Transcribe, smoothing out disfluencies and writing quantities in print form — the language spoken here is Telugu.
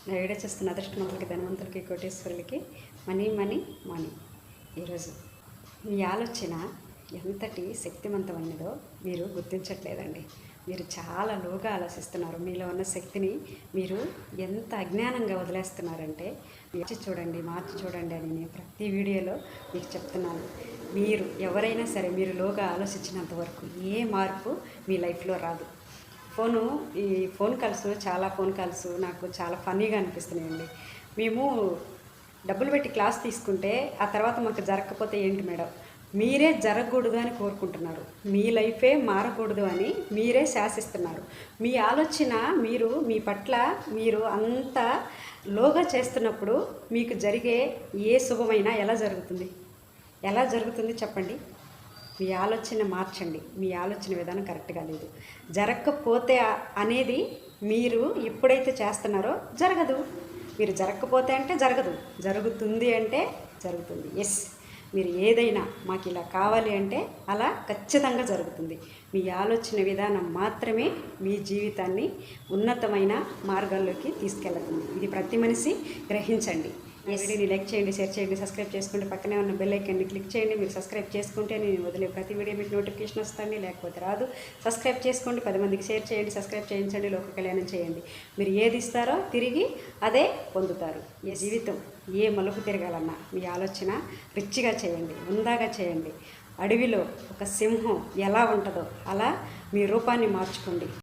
నా వీడియో చూస్తున్న అదృష్టవంతులకి, ధనవంతులకి, కోటేశ్వరులకి మనీ మనీ మనీ. ఈరోజు మీ ఆలోచన ఎంతటి శక్తివంతమైనదో మీరు గుర్తించట్లేదండి. మీరు చాలా లోగా ఆలోచిస్తున్నారు. మీలో ఉన్న శక్తిని మీరు ఎంత అజ్ఞానంగా వదిలేస్తున్నారంటే మార్చి చూడండి అని నేను ప్రతి వీడియోలో మీకు చెప్తున్నాను. మీరు ఎవరైనా సరే మీరు లోగా ఆలోచించినంత వరకు ఏ మార్పు మీ లైఫ్లో రాదు. ఈ ఫోన్ కాల్స్ నాకు చాలా ఫన్నీగా అనిపిస్తున్నాయండి. మేము డబ్బులు పెట్టి క్లాస్ తీసుకుంటే ఆ తర్వాత మాకు జరగకపోతే ఏంటి మేడం, మీరే జరగకూడదు అని కోరుకుంటున్నారు. మీ లైఫే మారకూడదు అని మీరే శాసిస్తున్నారు. మీ ఆలోచన మీ పట్ల మీరు అంత లోగా చేస్తున్నప్పుడు మీకు జరిగే ఏ శుభమైనా ఎలా జరుగుతుంది చెప్పండి. మీ ఆలోచన మార్చండి. మీ ఆలోచన విధానం కరెక్ట్గా లేదు. జరగకపోతే అనేది మీరు ఎప్పుడైతే చేస్తున్నారో జరగదు. మీరు జరగకపోతే అంటే జరగదు, జరుగుతుంది అంటే జరుగుతుంది. ఎస్, మీరు ఏదైనా మాకు ఇలా కావాలి అంటే అలా ఖచ్చితంగా జరుగుతుంది. మీ ఆలోచన విధానం మాత్రమే మీ జీవితాన్ని ఉన్నతమైన మార్గాల్లోకి తీసుకెళ్తుంది. ఇది ప్రతి మనిషి గ్రహించండి. వీడియోని లైక్ చేయండి, షేర్ చేయండి, సబ్స్క్రైబ్ చేసుకోండి. పక్కనే ఉన్న బెల్ ఐకాన్ని క్లిక్ చేయండి. మీరు సబ్స్క్రైబ్ చేసుకుంటే నేను వదిలే ప్రతి వీడియో మీకు నోటిఫికేషన్ వస్తుంది, లేకపోతే రాదు. సబ్స్క్రైబ్ చేసుకోండి, 10 మందికి షేర్ చేయండి, సబ్స్క్రైబ్ చేయించండి, లోక కళ్యాణం చేయండి. మీరు ఏది ఇస్తారో తిరిగి అదే పొందుతారు. ఈ జీవితం ఏ మలుపు తిరగాలన్నా మీ ఆలోచన రిచ్గా చేయండి, ఉందాగా చేయండి. అడవిలో ఒక సింహం ఎలా ఉంటుందో అలా మీ రూపాన్ని మార్చుకోండి.